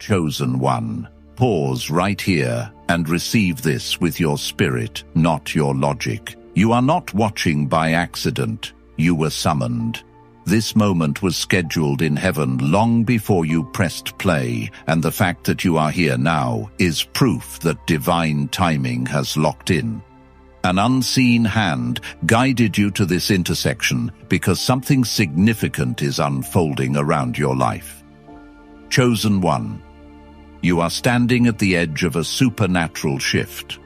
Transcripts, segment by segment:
Chosen one, pause right here and receive this with your spirit, not your logic. You are not watching by accident. You were summoned. This moment was scheduled in heaven long before you pressed play, and the fact that you are here now is proof that divine timing has locked in. An unseen hand guided you to this intersection because something significant is unfolding around your life. Chosen one, you are standing at the edge of a supernatural shift.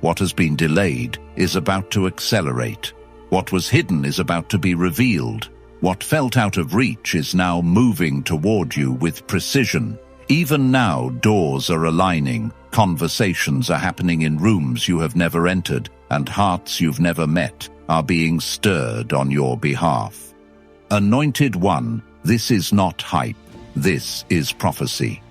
What has been delayed is about to accelerate. What was hidden is about to be revealed. What felt out of reach is now moving toward you with precision. Even now, doors are aligning, conversations are happening in rooms you have never entered, and hearts you've never met are being stirred on your behalf. Anointed one, this is not hype, this is prophecy.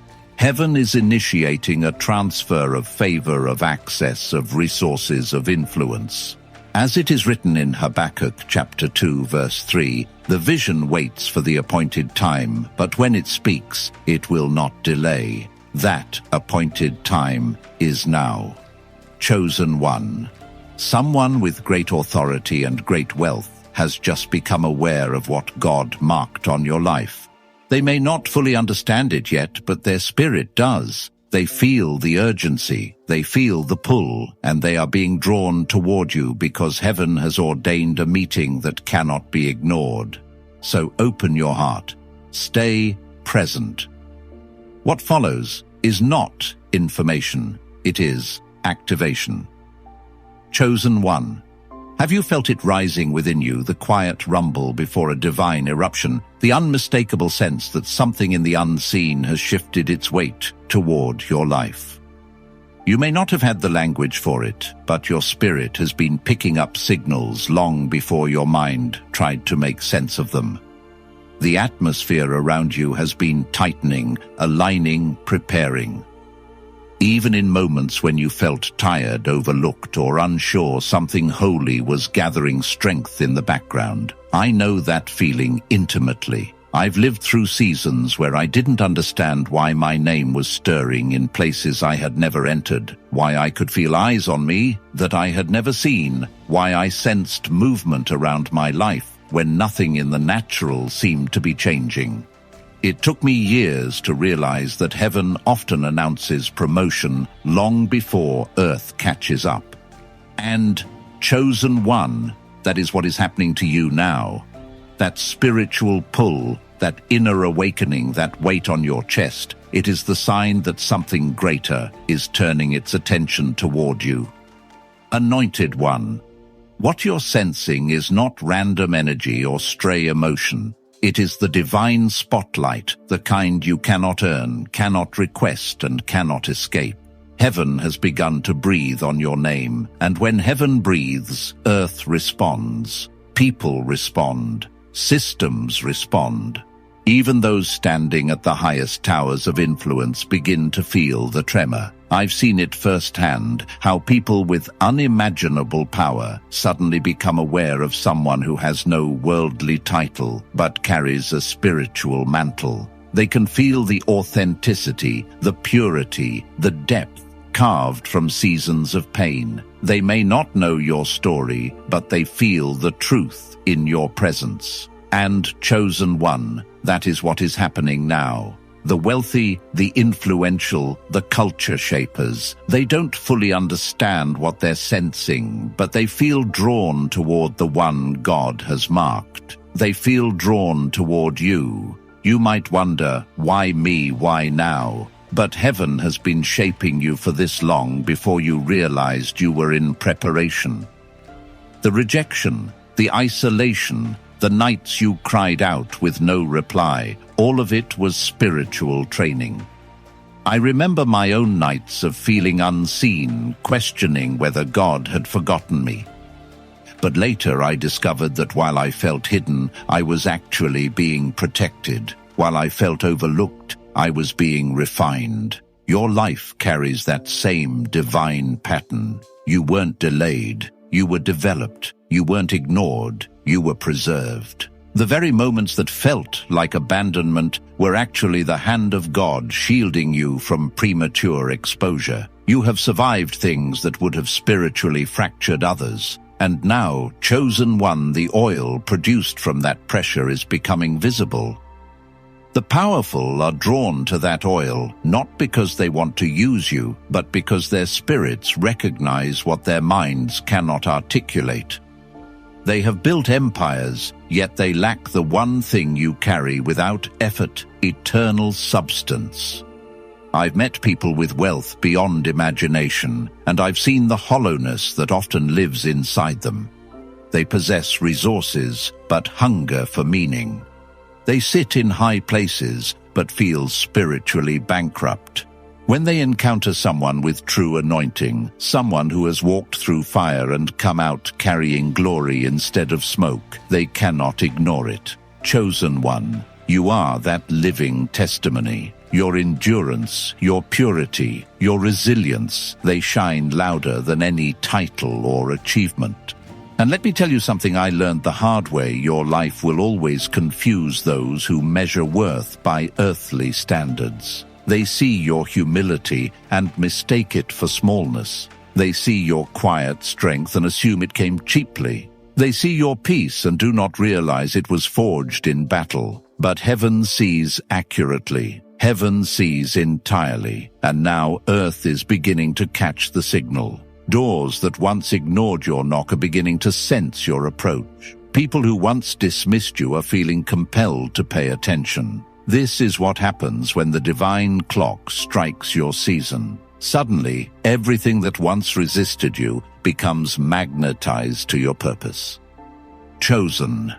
Heaven is initiating a transfer of favor, of access, of resources, of influence. As it is written in Habakkuk chapter 2 verse 3, the vision waits for the appointed time, but when it speaks, it will not delay. That appointed time is now. Chosen one. Someone with great authority and great wealth has just become aware of what God marked on your life. They may not fully understand it yet, but their spirit does. They feel the urgency, they feel the pull, and they are being drawn toward you because heaven has ordained a meeting that cannot be ignored. So open your heart. Stay present. What follows is not information, it is activation. Chosen one. Have you felt it rising within you, the quiet rumble before a divine eruption, the unmistakable sense that something in the unseen has shifted its weight toward your life? You may not have had the language for it, but your spirit has been picking up signals long before your mind tried to make sense of them. The atmosphere around you has been tightening, aligning, preparing. Even in moments when you felt tired, overlooked, or unsure, something holy was gathering strength in the background. I know that feeling intimately. I've lived through seasons where I didn't understand why my name was stirring in places I had never entered, why I could feel eyes on me that I had never seen, why I sensed movement around my life when nothing in the natural seemed to be changing. It took me years to realize that heaven often announces promotion long before earth catches up. And chosen one, that is what is happening to you now. That spiritual pull, that inner awakening, that weight on your chest, it is the sign that something greater is turning its attention toward you. Anointed one, what you're sensing is not random energy or stray emotion. It is the divine spotlight, the kind you cannot earn, cannot request, and cannot escape. Heaven has begun to breathe on your name, and when heaven breathes, earth responds. People respond. Systems respond. Even those standing at the highest towers of influence begin to feel the tremor. I've seen it firsthand, how people with unimaginable power suddenly become aware of someone who has no worldly title but carries a spiritual mantle. They can feel the authenticity, the purity, the depth carved from seasons of pain. They may not know your story, but they feel the truth in your presence. And chosen one, that is what is happening now. The wealthy, the influential, the culture shapers, they don't fully understand what they're sensing, but they feel drawn toward the one God has marked. They feel drawn toward you. You might wonder, why me, why now? But heaven has been shaping you for this long before you realized you were in preparation. The rejection, the isolation, the nights you cried out with no reply, all of it was spiritual training. I remember my own nights of feeling unseen, questioning whether God had forgotten me. But later I discovered that while I felt hidden, I was actually being protected. While I felt overlooked, I was being refined. Your life carries that same divine pattern. You weren't delayed. You were developed. You weren't ignored. You were preserved. The very moments that felt like abandonment were actually the hand of God shielding you from premature exposure. You have survived things that would have spiritually fractured others. And now, chosen one, the oil produced from that pressure is becoming visible. The powerful are drawn to that oil, not because they want to use you, but because their spirits recognize what their minds cannot articulate. They have built empires, yet they lack the one thing you carry without effort: eternal substance. I've met people with wealth beyond imagination, and I've seen the hollowness that often lives inside them. They possess resources, but hunger for meaning. They sit in high places, but feel spiritually bankrupt. When they encounter someone with true anointing, someone who has walked through fire and come out carrying glory instead of smoke, they cannot ignore it. Chosen one, you are that living testimony. Your endurance, your purity, your resilience, they shine louder than any title or achievement. And let me tell you something I learned the hard way: your life will always confuse those who measure worth by earthly standards. They see your humility and mistake it for smallness. They see your quiet strength and assume it came cheaply. They see your peace and do not realize it was forged in battle. But heaven sees accurately. Heaven sees entirely. And now earth is beginning to catch the signal. Doors that once ignored your knock are beginning to sense your approach. People who once dismissed you are feeling compelled to pay attention. This is what happens when the divine clock strikes your season. Suddenly, everything that once resisted you becomes magnetized to your purpose. Chosen.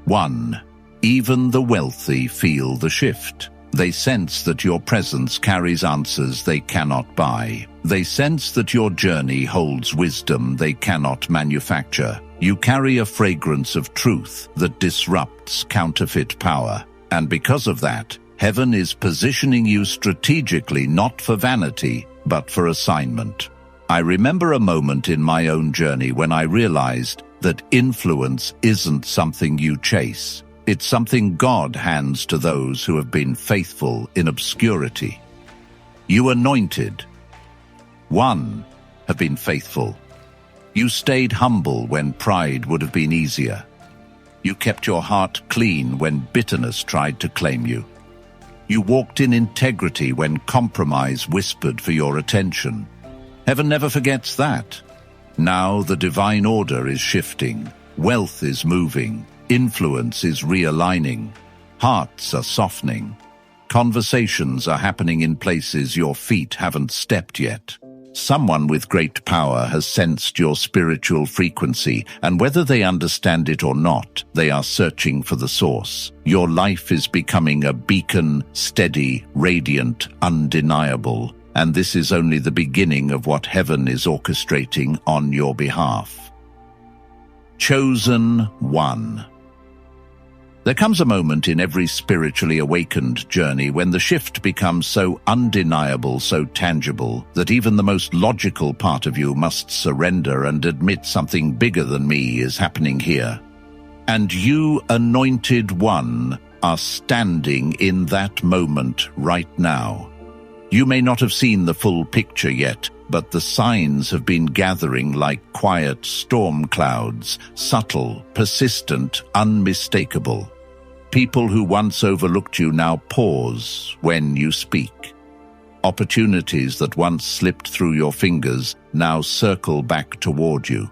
1. Even the wealthy feel the shift. They sense that your presence carries answers they cannot buy. They sense that your journey holds wisdom they cannot manufacture. You carry a fragrance of truth that disrupts counterfeit power. And because of that, heaven is positioning you strategically, not for vanity, but for assignment. I remember a moment in my own journey when I realized that influence isn't something you chase. It's something God hands to those who have been faithful in obscurity. You anointed. 1. Have been faithful. You stayed humble when pride would have been easier. You kept your heart clean when bitterness tried to claim you. You walked in integrity when compromise whispered for your attention. Heaven never forgets that. Now the divine order is shifting. Wealth is moving. Influence is realigning. Hearts are softening. Conversations are happening in places your feet haven't stepped yet. Someone with great power has sensed your spiritual frequency, and whether they understand it or not, they are searching for the source. Your life is becoming a beacon, steady, radiant, undeniable, and this is only the beginning of what heaven is orchestrating on your behalf. Chosen one. There comes a moment in every spiritually awakened journey when the shift becomes so undeniable, so tangible, that even the most logical part of you must surrender and admit something bigger than me is happening here. And you, anointed one, are standing in that moment right now. You may not have seen the full picture yet, but the signs have been gathering like quiet storm clouds, subtle, persistent, unmistakable. People who once overlooked you now pause when you speak. Opportunities that once slipped through your fingers now circle back toward you.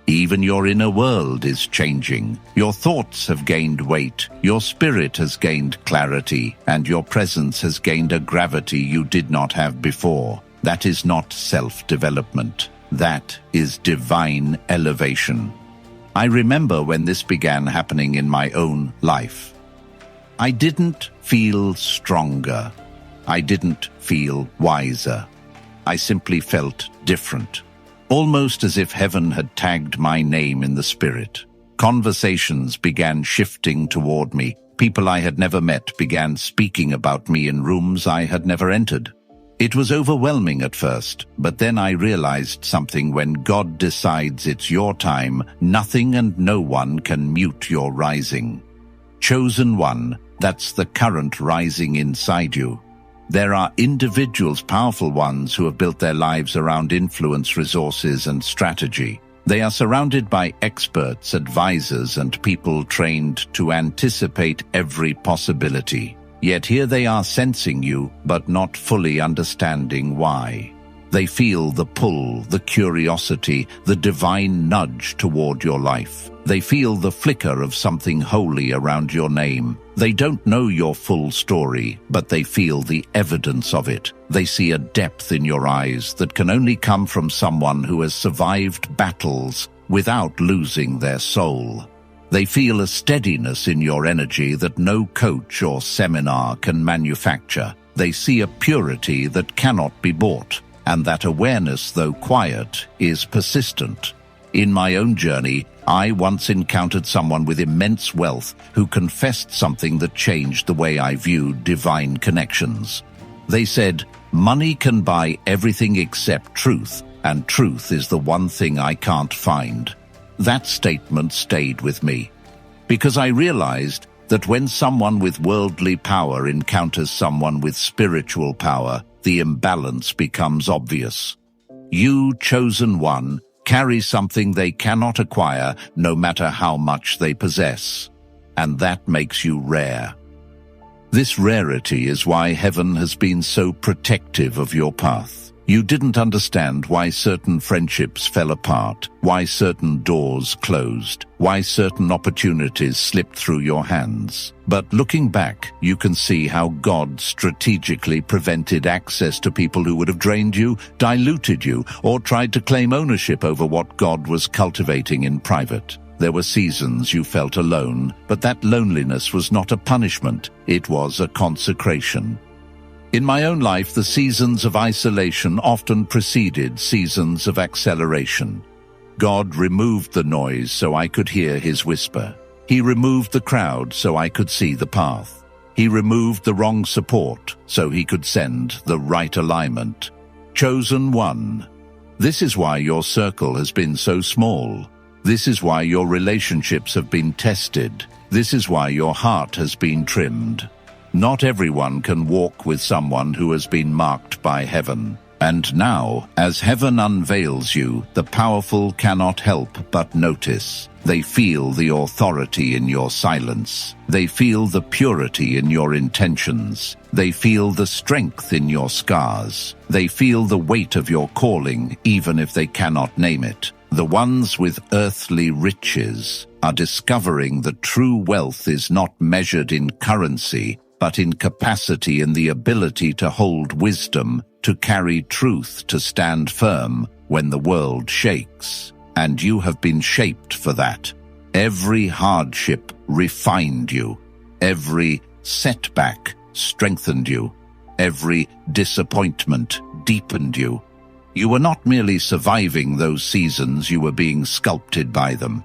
Even your inner world is changing. Your thoughts have gained weight, your spirit has gained clarity, and your presence has gained a gravity you did not have before. That is not self-development. That is divine elevation. I remember when this began happening in my own life. I didn't feel stronger. I didn't feel wiser. I simply felt different. Almost as if heaven had tagged my name in the spirit. Conversations began shifting toward me. People I had never met began speaking about me in rooms I had never entered. It was overwhelming at first, but then I realized something: when God decides it's your time, nothing and no one can mute your rising. Chosen one, that's the current rising inside you. There are individuals, powerful ones, who have built their lives around influence, resources, and strategy. They are surrounded by experts, advisors, and people trained to anticipate every possibility. Yet here they are, sensing you, but not fully understanding why. They feel the pull, the curiosity, the divine nudge toward your life. They feel the flicker of something holy around your name. They don't know your full story, but they feel the evidence of it. They see a depth in your eyes that can only come from someone who has survived battles without losing their soul. They feel a steadiness in your energy that no coach or seminar can manufacture. They see a purity that cannot be bought, and that awareness, though quiet, is persistent. In my own journey, I once encountered someone with immense wealth who confessed something that changed the way I viewed divine connections. They said, "Money can buy everything except truth, and truth is the one thing I can't find." That statement stayed with me, because I realized that when someone with worldly power encounters someone with spiritual power, the imbalance becomes obvious. You, chosen one, carry something they cannot acquire, no matter how much they possess, and that makes you rare. This rarity is why heaven has been so protective of your path. You didn't understand why certain friendships fell apart, why certain doors closed, why certain opportunities slipped through your hands. But looking back, you can see how God strategically prevented access to people who would have drained you, diluted you, or tried to claim ownership over what God was cultivating in private. There were seasons you felt alone, but that loneliness was not a punishment, it was a consecration. In my own life, the seasons of isolation often preceded seasons of acceleration. God removed the noise so I could hear his whisper. He removed the crowd so I could see the path. He removed the wrong support so he could send the right alignment. Chosen one. This is why your circle has been so small. This is why your relationships have been tested. This is why your heart has been trimmed. Not everyone can walk with someone who has been marked by heaven. And now, as heaven unveils you, the powerful cannot help but notice. They feel the authority in your silence. They feel the purity in your intentions. They feel the strength in your scars. They feel the weight of your calling, even if they cannot name it. The ones with earthly riches are discovering that true wealth is not measured in currency, but in capacity, in the ability to hold wisdom, to carry truth, to stand firm when the world shakes. And you have been shaped for that. Every hardship refined you. Every setback strengthened you. Every disappointment deepened you. You were not merely surviving those seasons, you were being sculpted by them.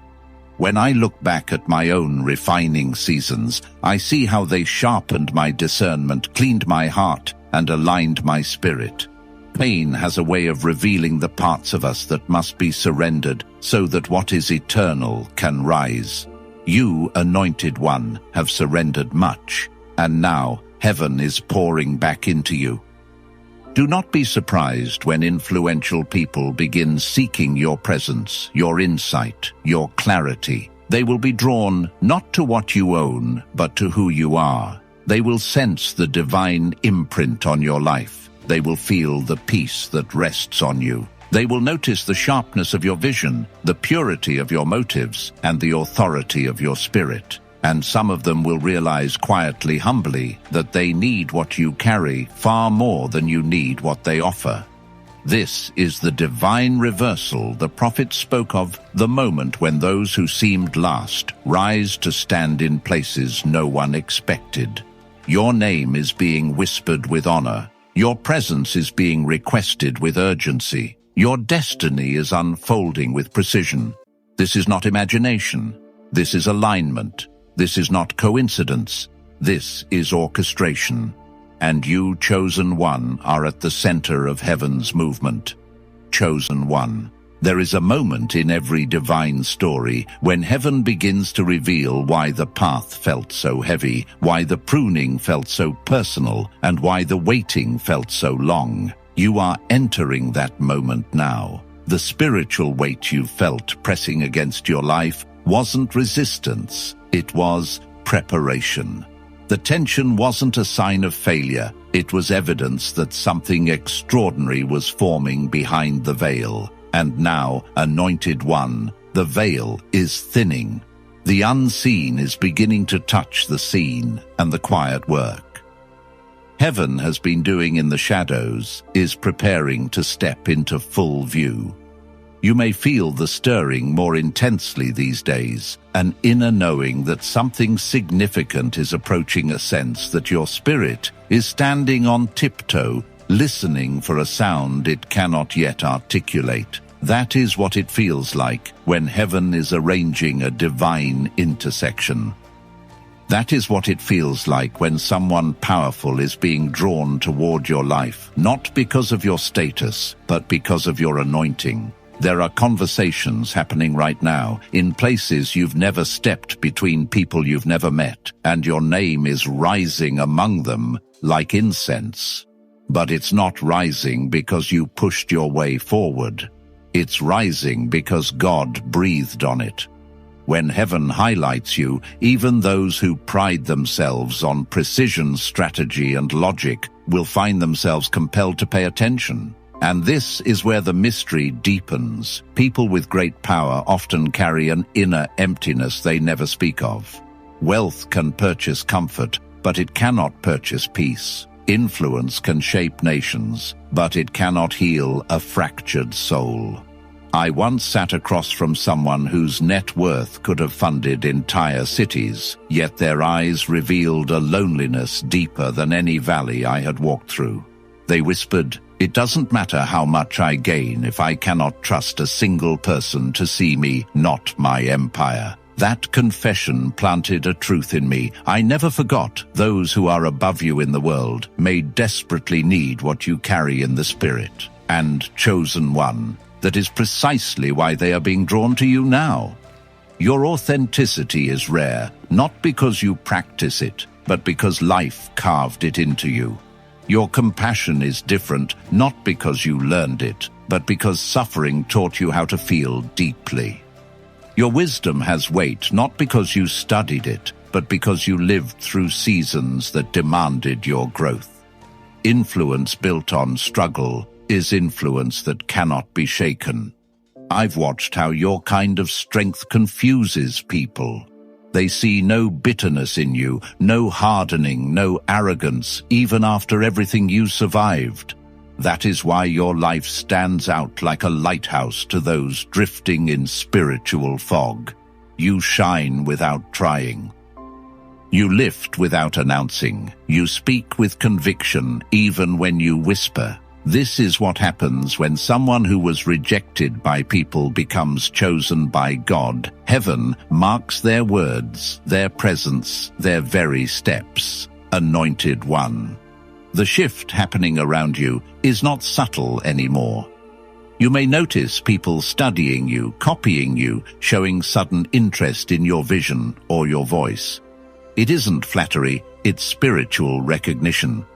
When I look back at my own refining seasons, I see how they sharpened my discernment, cleaned my heart, and aligned my spirit. Pain has a way of revealing the parts of us that must be surrendered so that what is eternal can rise. You, anointed one, have surrendered much, and now heaven is pouring back into you. Do not be surprised when influential people begin seeking your presence, your insight, your clarity. They will be drawn not to what you own, but to who you are. They will sense the divine imprint on your life. They will feel the peace that rests on you. They will notice the sharpness of your vision, the purity of your motives, and the authority of your spirit. And some of them will realize quietly, humbly, that they need what you carry far more than you need what they offer. This is the divine reversal the prophet spoke of, the moment when those who seemed last rise to stand in places no one expected. Your name is being whispered with honor. Your presence is being requested with urgency. Your destiny is unfolding with precision. This is not imagination. This is alignment. This is not coincidence. This is orchestration. and you, chosen one, are at the center of heaven's movement. Chosen one. There is a moment in every divine story when heaven begins to reveal why the path felt so heavy, why the pruning felt so personal, and why the waiting felt so long. You are entering that moment now. The spiritual weight you felt pressing against your life wasn't resistance, it was preparation. The tension wasn't a sign of failure, it was evidence that something extraordinary was forming behind the veil. And now, anointed one, the veil is thinning. The unseen is beginning to touch the seen and the quiet work. Heaven has been doing in the shadows, is preparing to step into full view. You may feel the stirring more intensely these days, an inner knowing that something significant is approaching, a sense that your spirit is standing on tiptoe, listening for a sound it cannot yet articulate. That is what it feels like when heaven is arranging a divine intersection. That is what it feels like when someone powerful is being drawn toward your life, not because of your status, but because of your anointing. There are conversations happening right now in places you've never stepped, between people you've never met, and your name is rising among them like incense. But it's not rising because you pushed your way forward. It's rising because God breathed on it. When heaven highlights you, even those who pride themselves on precision, strategy, and logic will find themselves compelled to pay attention. And this is where the mystery deepens. People with great power often carry an inner emptiness they never speak of. Wealth can purchase comfort, but it cannot purchase peace. Influence can shape nations, but it cannot heal a fractured soul. I once sat across from someone whose net worth could have funded entire cities, yet their eyes revealed a loneliness deeper than any valley I had walked through. They whispered, "It doesn't matter how much I gain if I cannot trust a single person to see me, not my empire." That confession planted a truth in me. I never forgot. Those who are above you in the world may desperately need what you carry in the spirit. And, chosen one, that is precisely why they are being drawn to you now. Your authenticity is rare, not because you practice it, but because life carved it into you. Your compassion is different, not because you learned it, but because suffering taught you how to feel deeply. Your wisdom has weight, not because you studied it, but because you lived through seasons that demanded your growth. Influence built on struggle is influence that cannot be shaken. I've watched how your kind of strength confuses people. They see no bitterness in you, no hardening, no arrogance, even after everything you survived. That is why your life stands out like a lighthouse to those drifting in spiritual fog. You shine without trying. You lift without announcing. You speak with conviction, even when you whisper. This is what happens when someone who was rejected by people becomes chosen by God. Heaven marks their words, their presence, their very steps. Anointed one. The shift happening around you is not subtle anymore. You may notice people studying you, copying you, showing sudden interest in your vision or your voice. It isn't flattery, it's spiritual recognition.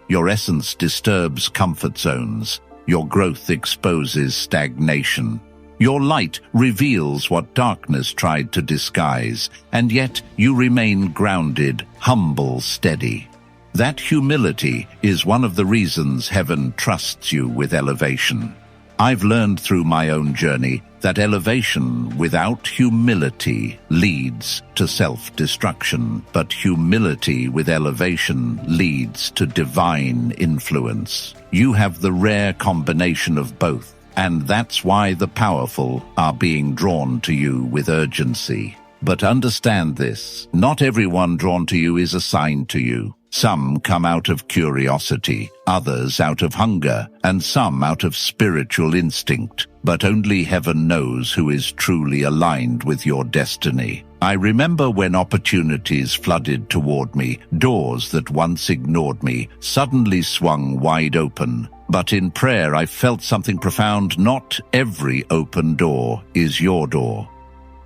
Your essence disturbs comfort zones. Your growth exposes stagnation. Your light reveals what darkness tried to disguise, and yet you remain grounded, humble, steady. That humility is one of the reasons heaven trusts you with elevation. I've learned through my own journey that elevation without humility leads to self-destruction, but humility with elevation leads to divine influence. You have the rare combination of both, and that's why the powerful are being drawn to you with urgency. But understand this, not everyone drawn to you is assigned to you. Some come out of curiosity, others out of hunger, and some out of spiritual instinct. But only heaven knows who is truly aligned with your destiny. I remember when opportunities flooded toward me, doors that once ignored me suddenly swung wide open. But in prayer I felt something profound. Not every open door is your door.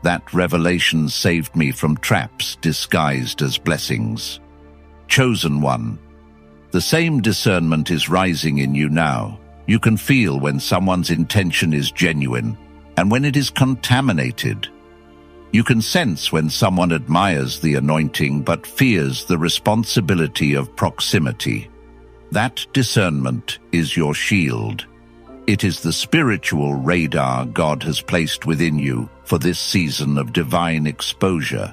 That revelation saved me from traps disguised as blessings. Chosen one. The same discernment is rising in you now. You can feel when someone's intention is genuine and when it is contaminated. You can sense when someone admires the anointing but fears the responsibility of proximity. That discernment is your shield. It is the spiritual radar God has placed within you for this season of divine exposure.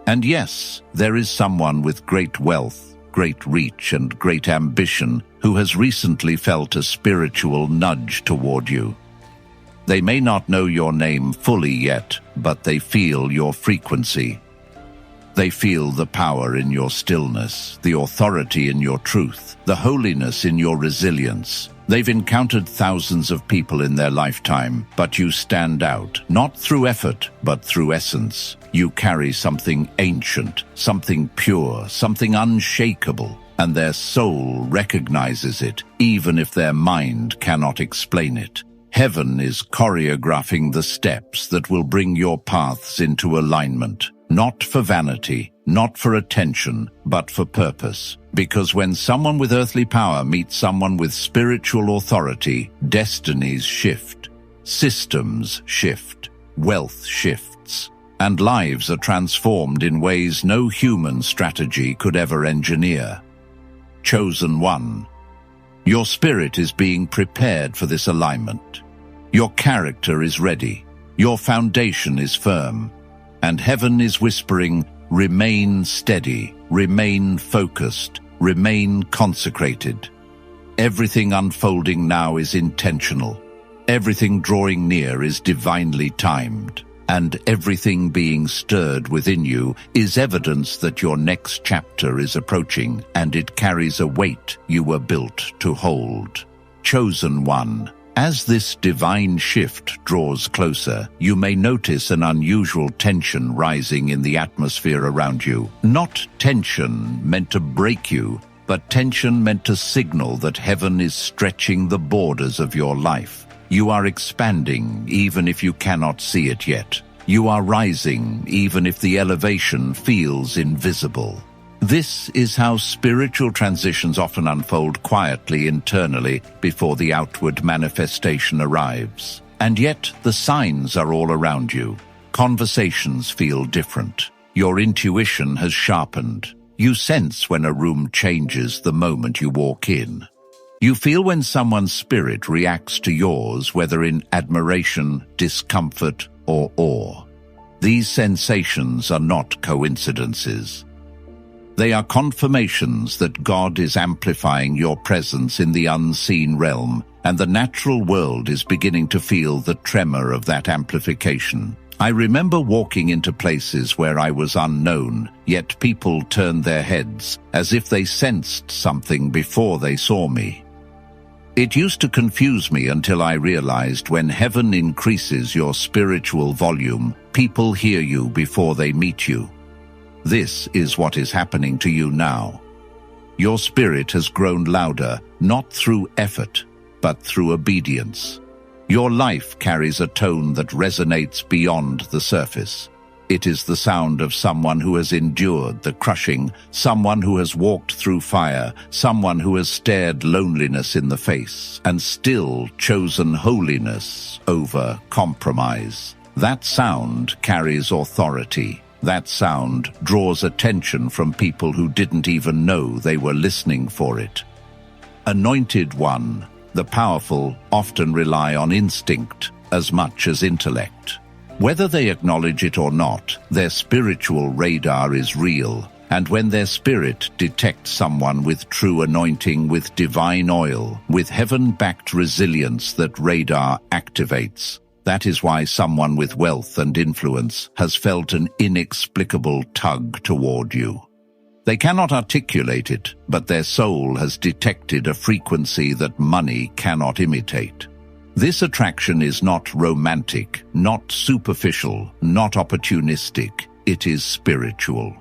And yes, there is someone with great wealth, great reach, and great ambition who has recently felt a spiritual nudge toward you. They may not know your name fully yet, but they feel your frequency. They feel the power in your stillness, the authority in your truth, the holiness in your resilience. They've encountered thousands of people in their lifetime, but you stand out, not through effort, but through essence. You carry something ancient, something pure, something unshakable, and their soul recognizes it, even if their mind cannot explain it. Heaven is choreographing the steps that will bring your paths into alignment, not for vanity, not for attention, but for purpose. Because when someone with earthly power meets someone with spiritual authority, destinies shift, systems shift, wealth shifts, and lives are transformed in ways no human strategy could ever engineer. Chosen one. Your spirit is being prepared for this alignment. Your character is ready. Your foundation is firm. And heaven is whispering, remain steady, remain focused, remain consecrated. Everything unfolding now is intentional. Everything drawing near is divinely timed. And everything being stirred within you is evidence that your next chapter is approaching, and it carries a weight you were built to hold. Chosen one. As this divine shift draws closer, you may notice an unusual tension rising in the atmosphere around you. Not tension meant to break you, but tension meant to signal that heaven is stretching the borders of your life. You are expanding, even if you cannot see it yet. You are rising, even if the elevation feels invisible. This is how spiritual transitions often unfold quietly internally before the outward manifestation arrives. And yet, the signs are all around you. Conversations feel different. Your intuition has sharpened. You sense when a room changes the moment you walk in. You feel when someone's spirit reacts to yours, whether in admiration, discomfort, or awe. These sensations are not coincidences. They are confirmations that God is amplifying your presence in the unseen realm, and the natural world is beginning to feel the tremor of that amplification. I remember walking into places where I was unknown, yet people turned their heads as if they sensed something before they saw me. It used to confuse me until I realized when heaven increases your spiritual volume, people hear you before they meet you. This is what is happening to you now. Your spirit has grown louder, not through effort, but through obedience. Your life carries a tone that resonates beyond the surface. It is the sound of someone who has endured the crushing, someone who has walked through fire, someone who has stared loneliness in the face, and still chosen holiness over compromise. That sound carries authority. That sound draws attention from people who didn't even know they were listening for it. Anointed one, the powerful, often rely on instinct as much as intellect. Whether they acknowledge it or not, their spiritual radar is real, and when their spirit detects someone with true anointing, with divine oil, with heaven-backed resilience, that radar activates. That is why someone with wealth and influence has felt an inexplicable tug toward you. They cannot articulate it, but their soul has detected a frequency that money cannot imitate. This attraction is not romantic, not superficial, not opportunistic. It is spiritual.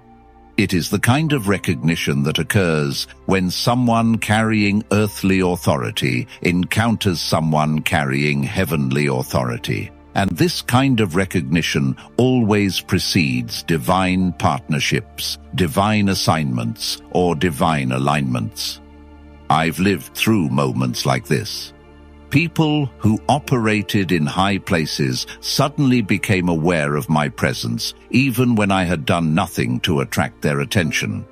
It is the kind of recognition that occurs when someone carrying earthly authority encounters someone carrying heavenly authority. And this kind of recognition always precedes divine partnerships, divine assignments, or divine alignments. I've lived through moments like this. People who operated in high places suddenly became aware of my presence, even when I had done nothing to attract their attention.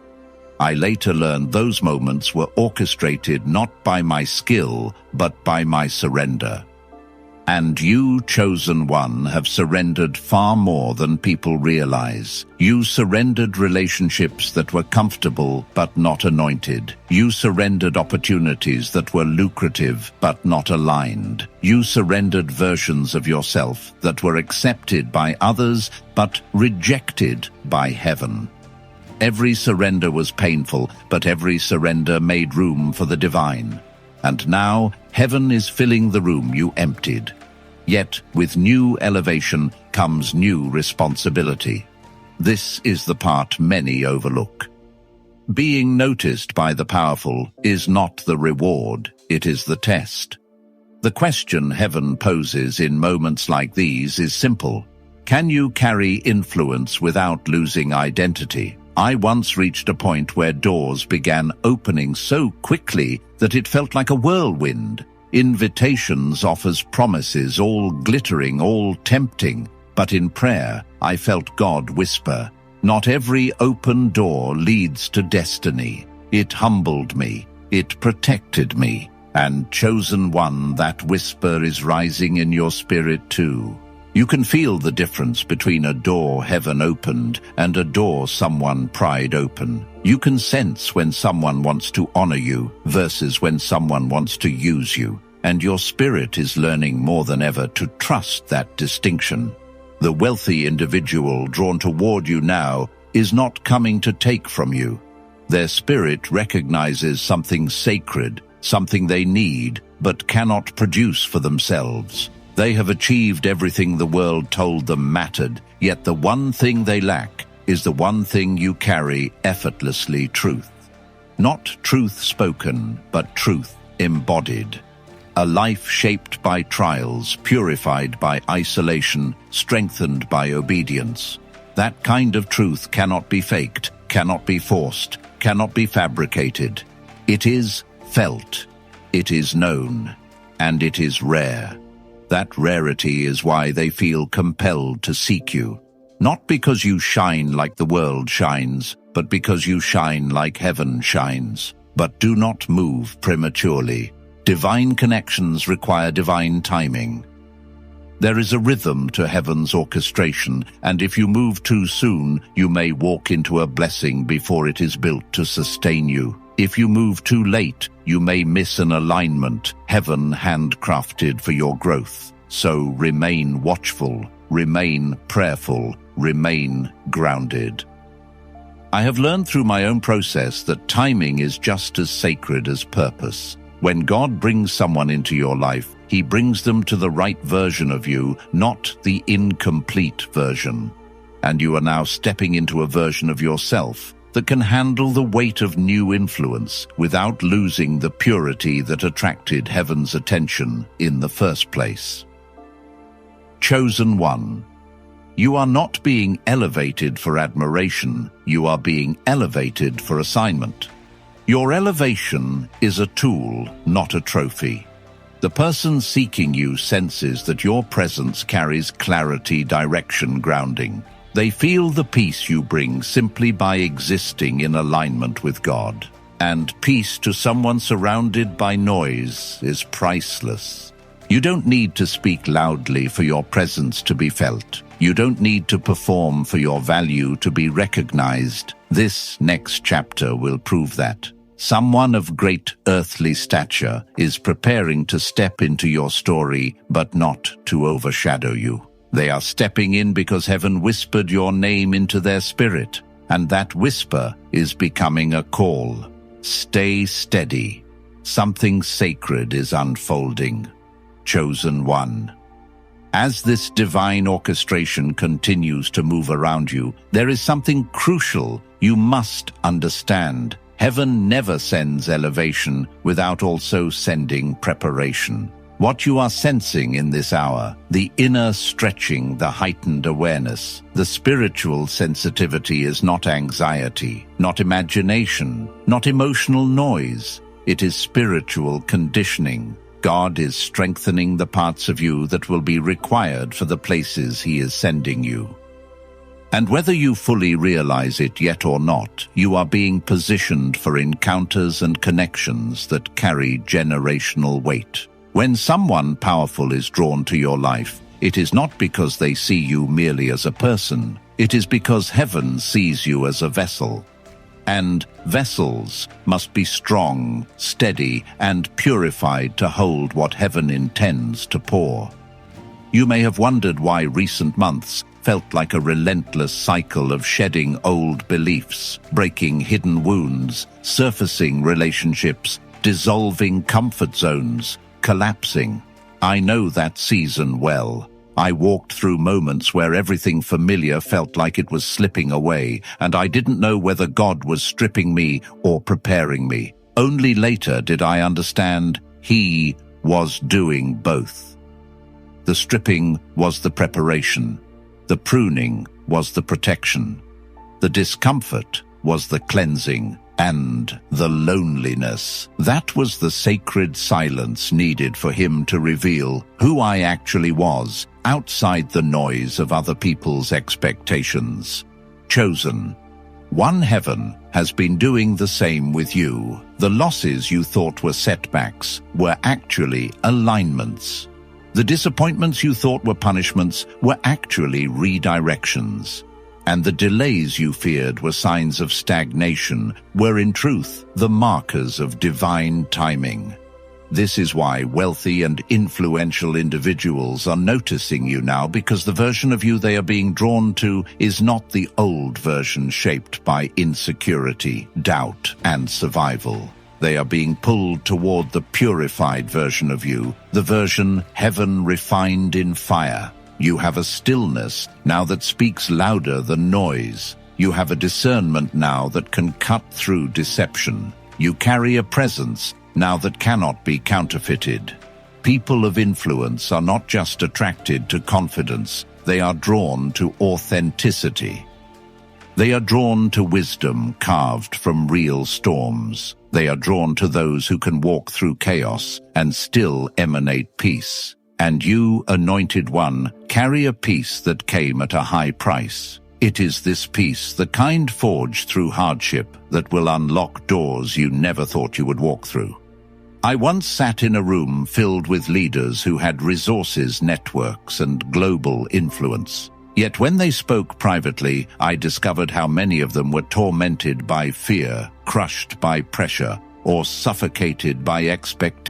I later learned those moments were orchestrated not by my skill, but by my surrender. And you, chosen one, have surrendered far more than people realize. You surrendered relationships that were comfortable but not anointed. You surrendered opportunities that were lucrative but not aligned. You surrendered versions of yourself that were accepted by others but rejected by heaven. Every surrender was painful, but every surrender made room for the divine. And now, heaven is filling the room you emptied. Yet, with new elevation comes new responsibility. This is the part many overlook. Being noticed by the powerful is not the reward, it is the test. The question heaven poses in moments like these is simple. Can you carry influence without losing identity? I once reached a point where doors began opening so quickly that it felt like a whirlwind. Invitations, offers, promises, all glittering, all tempting. But in prayer, I felt God whisper, "Not every open door leads to destiny." It humbled me. It protected me. And chosen one, that whisper is rising in your spirit too. You can feel the difference between a door heaven opened and a door someone pried open. You can sense when someone wants to honor you versus when someone wants to use you. And your spirit is learning more than ever to trust that distinction. The wealthy individual drawn toward you now is not coming to take from you. Their spirit recognizes something sacred, something they need but cannot produce for themselves. They have achieved everything the world told them mattered, yet the one thing they lack is the one thing you carry effortlessly: truth. Not truth spoken, but truth embodied. A life shaped by trials, purified by isolation, strengthened by obedience. That kind of truth cannot be faked, cannot be forced, cannot be fabricated. It is felt, it is known, and it is rare. That rarity is why they feel compelled to seek you. Not because you shine like the world shines, but because you shine like heaven shines. But do not move prematurely. Divine connections require divine timing. There is a rhythm to heaven's orchestration, and if you move too soon, you may walk into a blessing before it is built to sustain you. If you move too late, you may miss an alignment heaven handcrafted for your growth. So remain watchful, remain prayerful, remain grounded. I have learned through my own process that timing is just as sacred as purpose. When God brings someone into your life, He brings them to the right version of you, not the incomplete version. And you are now stepping into a version of yourself that can handle the weight of new influence without losing the purity that attracted heaven's attention in the first place. Chosen one. You are not being elevated for admiration, you are being elevated for assignment. Your elevation is a tool, not a trophy. The person seeking you senses that your presence carries clarity, direction, grounding. They feel the peace you bring simply by existing in alignment with God. And peace to someone surrounded by noise is priceless. You don't need to speak loudly for your presence to be felt. You don't need to perform for your value to be recognized. This next chapter will prove that. Someone of great earthly stature is preparing to step into your story, but not to overshadow you. They are stepping in because heaven whispered your name into their spirit, and that whisper is becoming a call. Stay steady. Something sacred is unfolding. chosen one. As this divine orchestration continues to move around you, there is something crucial you must understand. Heaven never sends elevation without also sending preparation. What you are sensing in this hour, the inner stretching, the heightened awareness, the spiritual sensitivity is not anxiety, not imagination, not emotional noise. It is spiritual conditioning. God is strengthening the parts of you that will be required for the places He is sending you. And whether you fully realize it yet or not, you are being positioned for encounters and connections that carry generational weight. When someone powerful is drawn to your life, it is not because they see you merely as a person. It is because heaven sees you as a vessel. And vessels must be strong, steady, and purified to hold what heaven intends to pour. You may have wondered why recent months felt like a relentless cycle of shedding old beliefs, breaking hidden wounds, surfacing relationships, dissolving comfort zones, collapsing. I know that season well. I walked through moments where everything familiar felt like it was slipping away, and I didn't know whether God was stripping me or preparing me. Only later did I understand He was doing both. The stripping was the preparation. The pruning was the protection. The discomfort was the cleansing. And the loneliness, that was the sacred silence needed for Him to reveal who I actually was, outside the noise of other people's expectations. Chosen. One heaven has been doing the same with you. The losses you thought were setbacks were actually alignments. The disappointments you thought were punishments were actually redirections. And the delays you feared were signs of stagnation were in truth the markers of divine timing. This is why wealthy and influential individuals are noticing you now, because the version of you they are being drawn to is not the old version shaped by insecurity, doubt, and survival. They are being pulled toward the purified version of you, the version heaven refined in fire. You have a stillness now that speaks louder than noise. You have a discernment now that can cut through deception. You carry a presence now that cannot be counterfeited. People of influence are not just attracted to confidence, they are drawn to authenticity. They are drawn to wisdom carved from real storms. They are drawn to those who can walk through chaos and still emanate peace. And you, anointed one, carry a peace that came at a high price. It is this peace, the kind forged through hardship, that will unlock doors you never thought you would walk through. I once sat in a room filled with leaders who had resources, networks, and global influence. Yet when they spoke privately, I discovered how many of them were tormented by fear, crushed by pressure, or suffocated by expectation.